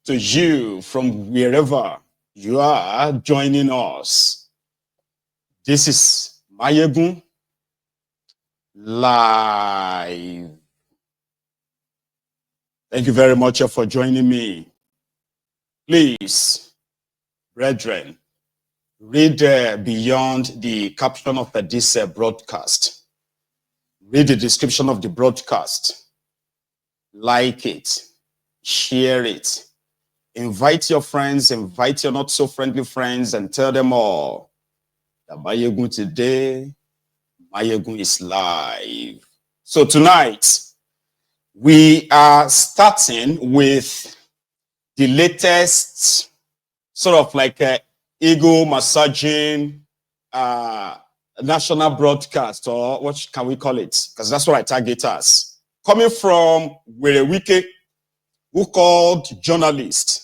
to you from wherever you are joining us. This is Mayegun Live. Thank you very much for joining me. Please, brethren, read beyond the caption of this broadcast. Read the description of the broadcast. Like it. Share it. Invite your friends, invite your not so friendly friends, and tell them all that Mayegun today, Mayegun is live. So tonight, we are starting with the latest sort of like ego massaging national broadcast, or what can we call it? Because that's what I target as. Coming from Wike, who called journalists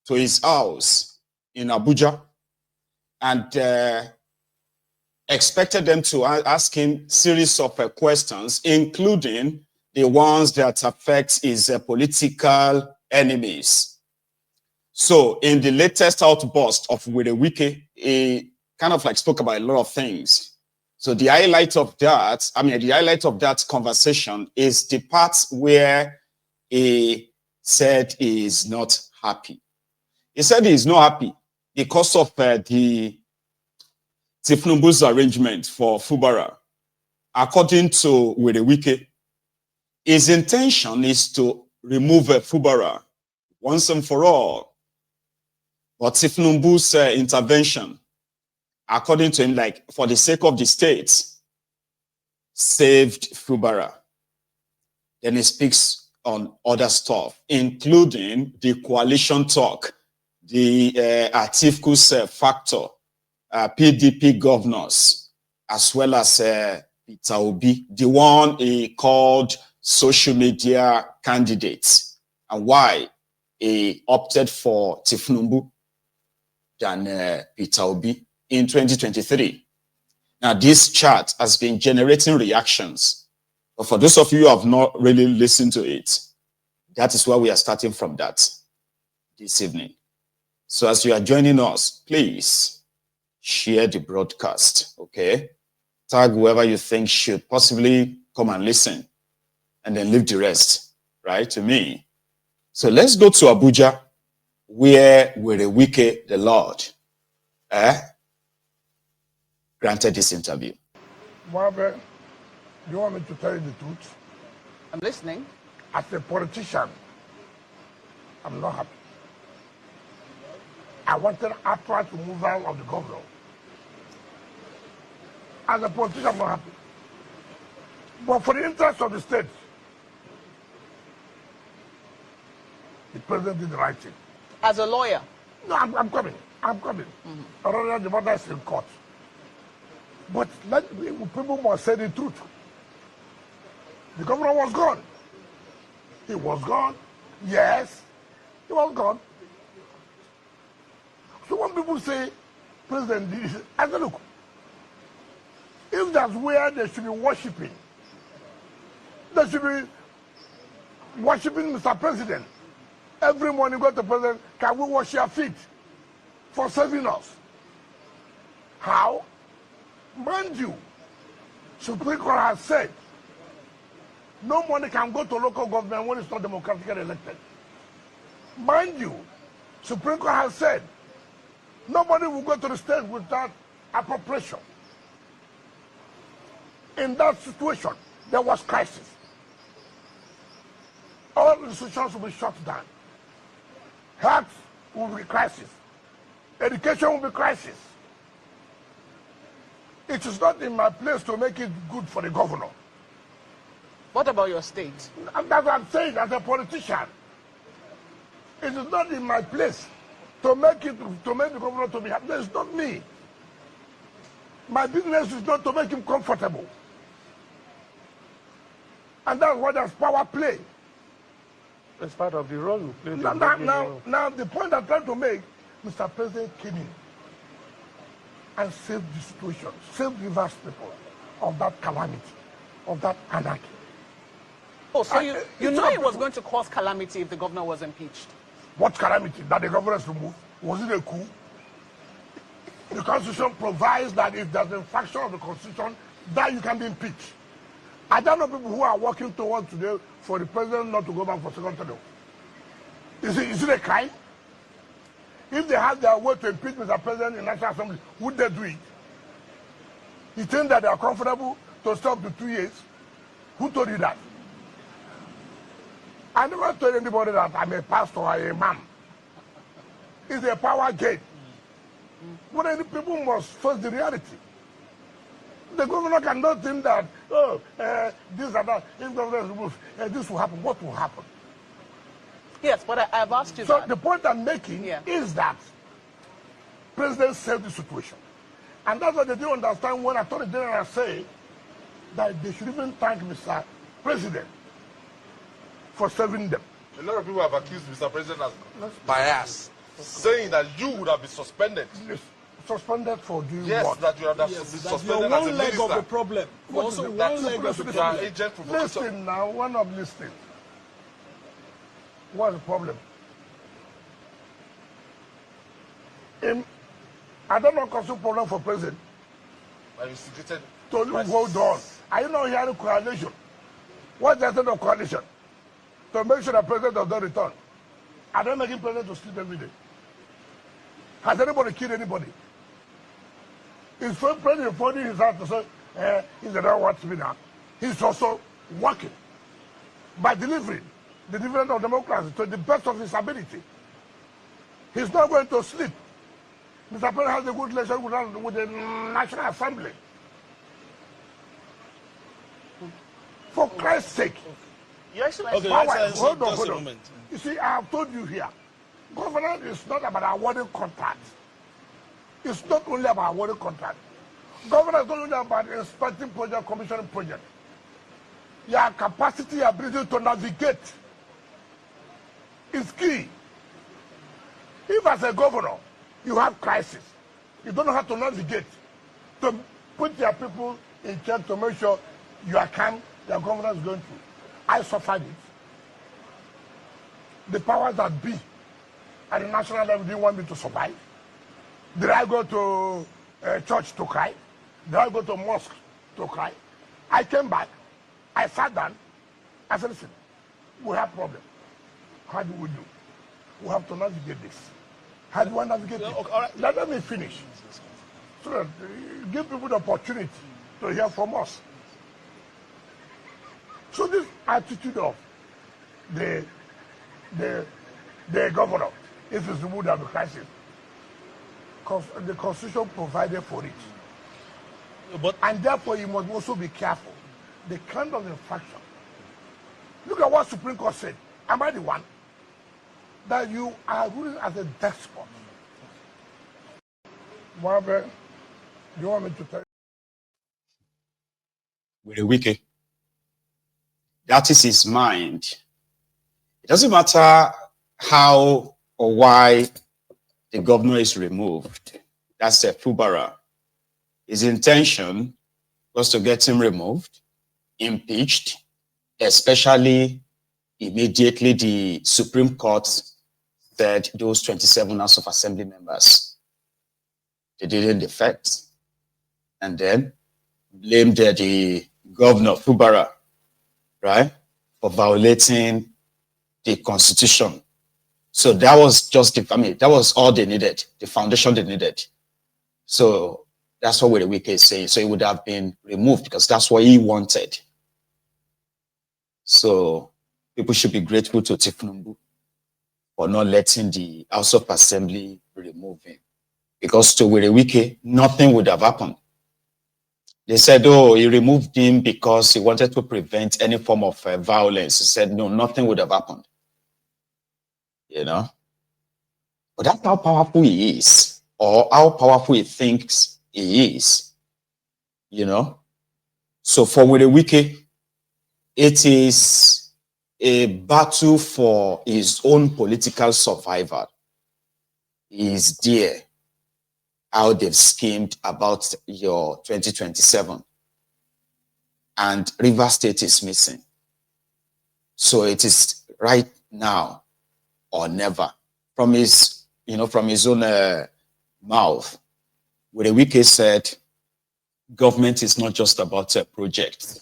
to his house in Abuja and expected them to ask him series of questions, including the ones that affect his political enemies. So in the latest outburst of Wike, he kind of like spoke about a lot of things. So the highlight of that conversation is the part where he said he is not happy. He said he is not happy because of the Tinubu's arrangement for Fubara. According to Wike, his intention is to remove Fubara once and for all. But Tinubu's intervention, according to him, like for the sake of the state, saved Fubara. Then he speaks on other stuff, including the coalition talk, the Atifu's factor, PDP governors, as well as Peter Obi, the one he called social media candidates, and why he opted for Tinubu than Peter Obi in 2023. Now, this chart has been generating reactions. But for those of you who have not really listened to it, that is where we are starting from that this evening. So as you are joining us, please share the broadcast, okay? Tag whoever you think should possibly come and listen, and then leave the rest, right, to me. So let's go to Abuja, where Wike, the Lord, granted this interview. Margaret, you want me to tell you the truth? I'm listening. As a politician, I'm not happy. I wanted outright removal of the governor. As a politician, I'm not happy. But for the interest of the state, the president did the right thing. As a lawyer? No, I'm coming. I'm coming. Already the matter is in court. But people must say the truth. The governor was gone. He was gone. Yes, he was gone. So when people say, President, I say, look, if that's where they should be worshiping, they should be worshiping Mr. President. Every morning go to the President, can we wash your feet for saving us? How? Mind you, Supreme Court has said no money can go to local government when it's not democratically elected. Mind you, Supreme Court has said nobody will go to the state without appropriation. In that situation, there was crisis. All institutions will be shut down. Health will be crisis. Education will be crisis. It is not in my place to make it good for the governor. What about your state? And that's what I'm saying as a politician. It is not in my place to make the governor to be happy. It's not me. My business is not to make him comfortable. And that's why there's power play. It's part of the role you play. Now, the point I'm trying to make, Mr. President came in and saved the situation, saved the vast people of that calamity, of that anarchy. Oh, so you know it was going to cause calamity if the governor was impeached? What calamity that the government removed? Was it a coup? The Constitution provides that if there's an infraction of the Constitution, that you can be impeached. I don't know people who are working towards today for the president not to go back for second term. Is it a crime? If they have their way to impeach Mr. President in National Assembly, would they do it? You think that they are comfortable to stop to 2 years? Who told you that? I never told anybody that I'm a pastor or a imam. It's a power game. But any people must face the reality. The governor cannot think that, this and that, if governor is removed, this will happen. What will happen? Yes, but I've asked you So that. the point I'm making is that president saved the situation. And that's what they didn't understand when Attorney General say that they should even thank Mr. President for serving them. A lot of people have accused Mr. President as bias, saying that you would have been suspended. Suspended for doing Yes, what? that you have been Yes, that suspended you're as a one leg of the minister. problem. What Also, is it? one That's leg of the the You are problem. agent provocation. Listen now, one of listening. What's the problem? I don't know what's the problem for president. I instigated. To hold on. Are you not hearing coalition? What's the essence of coalition? To make sure the president does not return. Are they making president to sleep every day? Has anybody killed anybody? Is president finding his heart to say, he does not want to be now. He's also working by delivering the dividend of democracy to the best of his ability. He's not going to sleep. Mr. President has a good relationship with the National Assembly. For Christ's sake. Your Excellency, Okay, Power, Excellency, hold on, just hold a on. moment. You see, I have told you here, governance is not about awarding contracts. It's not only about awarding contracts. Governance is not only about inspecting project, commissioning project. Your capacity, ability to navigate is key. If as a governor, you have crisis, you don't know how to navigate, to put your people in check to make sure you are calm, your governance is going through. I suffered it. The powers that be at the national level didn't want me to survive. Did I go to church to cry? Did I go to mosque to cry? I came back. I sat down. I said, listen, we have problem. How do we do? We have to navigate this. How do I navigate it? Okay, all right. Let me finish. So that give people the opportunity to hear from us. So this attitude of the governor, if it's removed of the crisis, the Constitution provided for it. But And therefore, you must also be careful. The kind of infraction. Look at what Supreme Court said. Am I the one? That you are ruling as a despot. Mohammed, do you want me to tell you? With a Wike. That is his mind. It doesn't matter how or why the governor is removed. That's a Fubara. His intention was to get him removed, impeached, especially immediately the Supreme Court said those 27 House of Assembly members, they didn't defect, and then blamed the governor, Fubara, right, for violating the Constitution. So that was just, that was all they needed, the foundation they needed. So that's what the Wike is saying. So he would have been removed because that's what he wanted. So people should be grateful to Tinubu for not letting the House of Assembly remove him. Because to Wike, nothing would have happened. They said, oh, he removed him because he wanted to prevent any form of violence. He said, no, nothing would have happened. You know? But that's how powerful he is, or how powerful he thinks he is. You know? So for Wike, it is a battle for his own political survival. He is there. How they've schemed about your 2027. And River State is missing. So it is right now or never. from his, from his own mouth, where Wike said, government is not just about a project.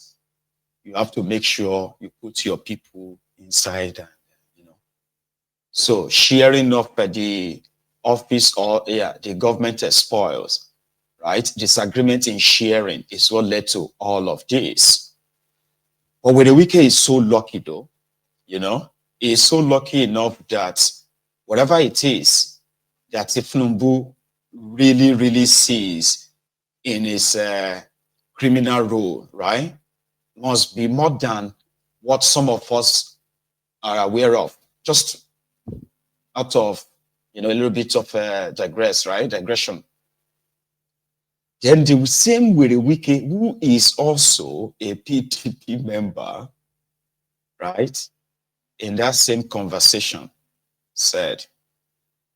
You have to make sure you put your people inside, So sharing of the office or the government spoils, right? Disagreement in sharing is what led to all of this. But where Wike is so lucky though, he is so lucky enough that whatever it is that Tinubu really, really sees in his criminal role, right, must be more than what some of us are aware of. Just out of, a little bit of digression. Then the same way Wike, who is also a PDP member, right, in that same conversation, said,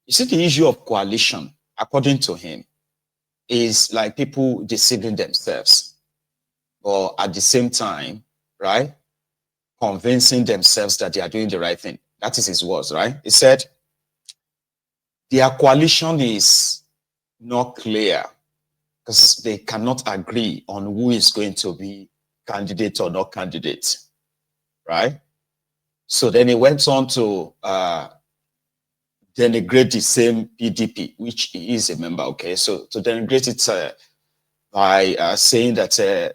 you see, the issue of coalition, according to him, is like people deceiving themselves, or at the same time, right, convincing themselves that they are doing the right thing. That is his words, right? He said, their coalition is not clear because they cannot agree on who is going to be candidate or not candidate, right? So then he went on to denigrate the same PDP, which he is a member, okay? So to denigrate it by saying that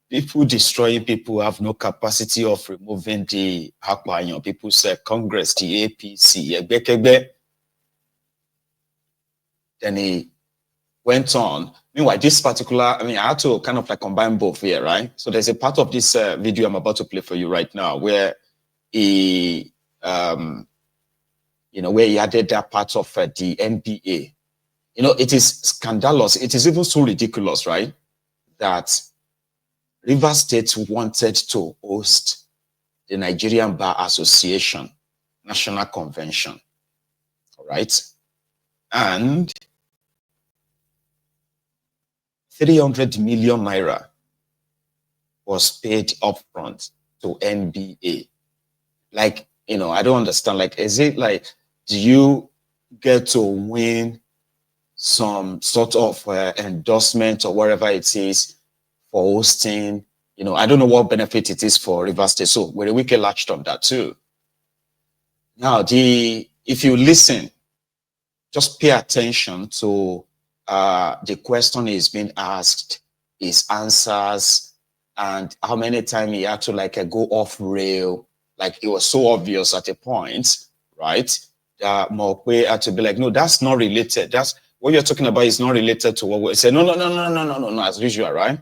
people destroying people have no capacity of removing the Hakwanyo. People say Congress, the APC, Then he went on. Meanwhile, this particular, I had to kind of like combine both here, right? So there's a part of this video I'm about to play for you right now where he, where he added that part of the NBA. It is scandalous. It is even so ridiculous, right? That Rivers State wanted to host the Nigerian Bar Association National Convention, all right? And 300 million naira was paid upfront to NBA. Like, I don't understand. Like, is it like, do you get to win some sort of endorsement or whatever it is for hosting? I don't know what benefit it is for Rivers State. So where Wike latched on that too. Now, if you listen, just pay attention to the question is being asked, his answers, and how many times he had to go off rail. Like, it was so obvious at a point, right? Mokwe had to be like, no, that's not related. That's what you're talking about is not related to what we say. No, as usual, right?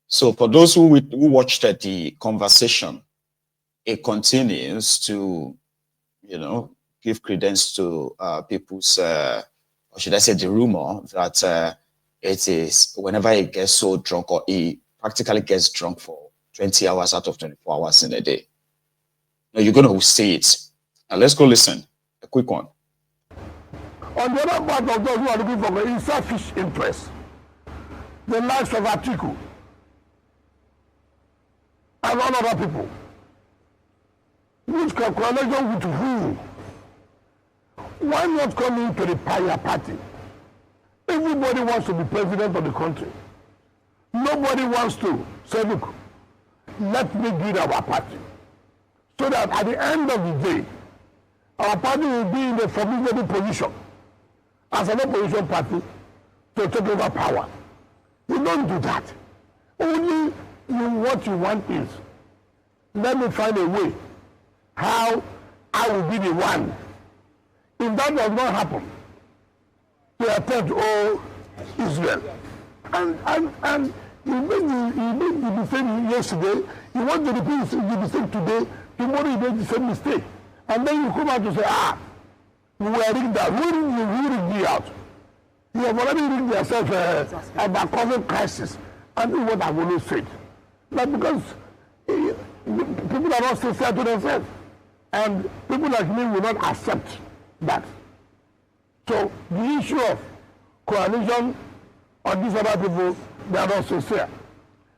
So for those who watched the conversation, it continues to, give credence to people's, or should I say the rumor that it is whenever he gets so drunk, or he practically gets drunk for 20 hours out of 24 hours in a day. Now you're going to see it. Now let's go listen. A quick one. On the other part of those who are looking for a selfish interest, the likes of Atiku and all other people, which can coalition with who? Why not come into the Paya party? Everybody wants to be president of the country. Nobody wants to say, look, let me build our party. So that at the end of the day, our party will be in a formidable position as an opposition party to take over power. You don't do that. Only what you want is, let me find a way how I will be the one. If that does not happen, to attempt all Israel. And you made the mistake yesterday, you want to repeat the mistake today, tomorrow you make the same mistake. And then you come out to say, you were rigged out. Who rigged me out? You have already rigged yourself about causing crisis. And this is what I've always said. But because people are not sincere to themselves. And people like me will not accept that. So the issue of coalition on these other people, they are not sincere.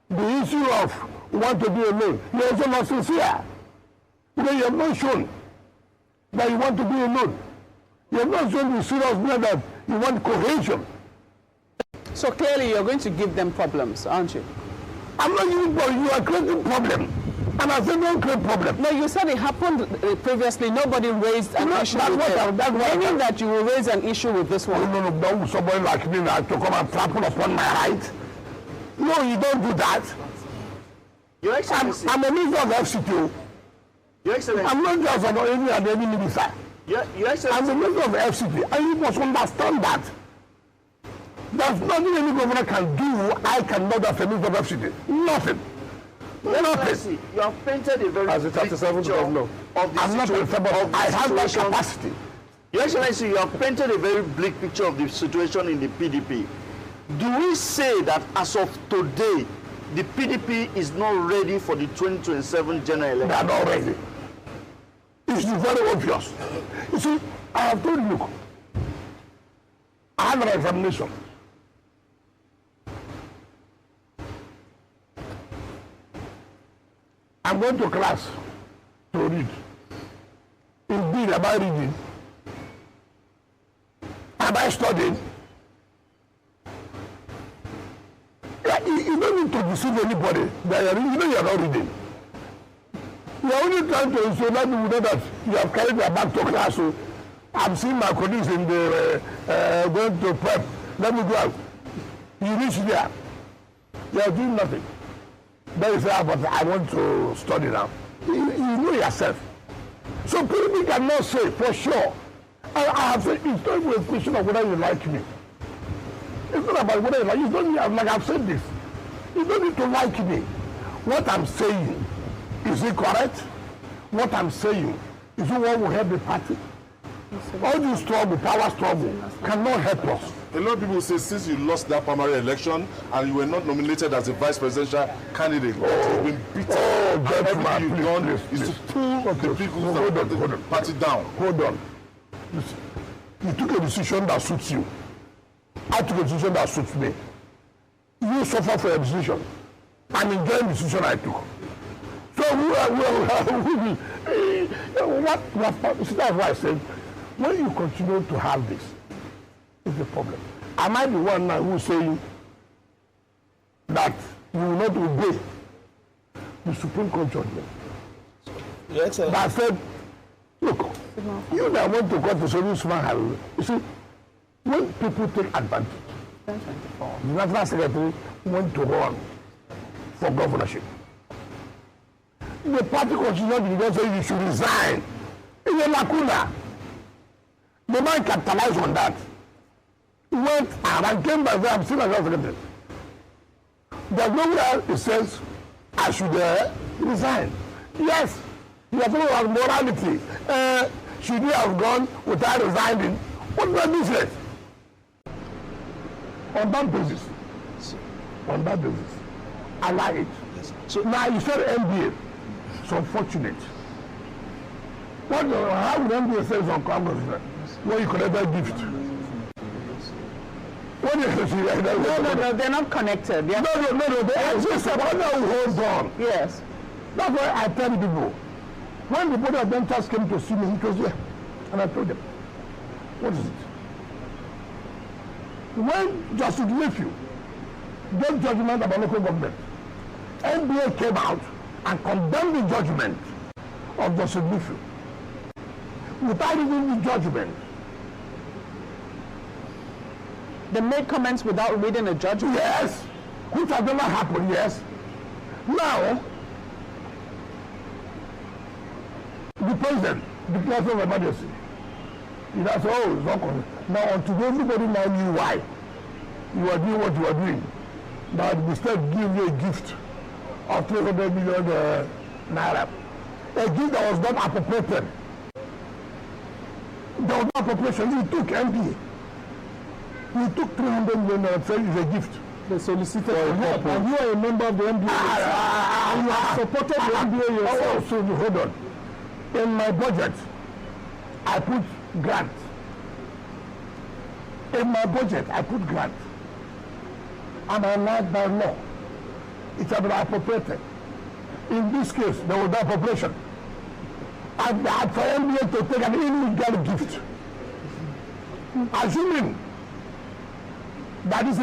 The issue of want to be alone, you are also not sincere. Because you have not shown that you want to be alone. You have not shown the seriousness that you want cohesion. So clearly you're going to give them problems, aren't you? I'm not giving problems. You are creating problem. And I said don't create problem. No, you said it happened previously. Nobody raised an issue with it. Meaning that you will raise an issue with this one. No, somebody like me now to come and trample upon my right. No, you don't do that. Your Excellency. I'm a minister of FCT. Your Excellency. I'm not just any minister. Your Excellency. I'm a minister of FCT. And you must understand that. There's nothing any governor can do. I cannot as a minister of FCT. Nothing. Nothing. You have painted a very as a 37th governor of the I'm not a I have that capacity. Your Excellency, you have painted a very bleak picture of the situation in the PDP. Do we say that as of today, the PDP is not ready for the 2027 general election? They are not ready. It's very obvious. You see, I have told you, I have an examination. I'm going to class to read. Indeed, am I reading? Am I studying? You don't need to deceive anybody that you know you're not reading. You're only trying to ensure that people know that you have carried your bag to class. So I'm seeing my colleagues in the going to prep. Let me go out. You reach there. You are doing nothing. Then you say, but I want to study now. You know yourself. So people cannot say for sure. I have said it's not even a question of whether you like me. It's not about whether you like. You don't need, like I've said this. You don't need to like me. What I'm saying, is it correct? What I'm saying, is it what will help the party? All this struggle, power struggle, cannot help us. A lot of people say since you lost that primary election and you were not nominated as a vice presidential candidate, you've been beaten. And everything you've done is to pull the people's party down. Hold on. You took a decision that suits you. I took a decision that suits me. You suffer for a decision. I'm enjoying the decision I took. So that's why I said, when you continue to have this, it's the problem. Am I the one now who's saying that you will not obey the Supreme Court judgment? Yes, sir. But I said, look, you that want to go to Solution Smart, you see, when people take advantage, the National Secretary want to run for governorship. The party constitution did say you should resign. It's a lacuna. The man capitalized on that. He went and came back there, I'm still a secretary. There's nowhere it says I should resign. Yes, you have to have morality. Should you have gone without resigning? What's my business? On that basis, I like it. So now you said MBA. It's unfortunate. How would MBA say it's on Congress when you collect that gift? No, they're not connected. No, they exist. Hold on. Yes. That's why I tell people, when the Board of Dentists came to see me, he was here. And I told them, what is it? When Justice Nephew gave judgment about local government, NBA came out and condemned the judgment of Justice Nephew. Without reading the judgment. They made comments without reading a judgment? Yes. Which has never happened, yes. Now, the president declares of emergency. He says, oh, it's not correct. Now, until everybody now knew why you are doing what you are doing, now the state give you a gift of 300 million naira. A gift that was not appropriated. There was no appropriation. He took MP. He took 300 million naira and said it's a gift. They solicited for help. And you are a member of the NBA. And you have supported the NBA yourself. So hold on. In my budget, I put grant. In my budget, I put grant. And I allowed by law. It's about appropriated. In this case, there was no appropriation. And for NBA to take an illegal gift, assuming that is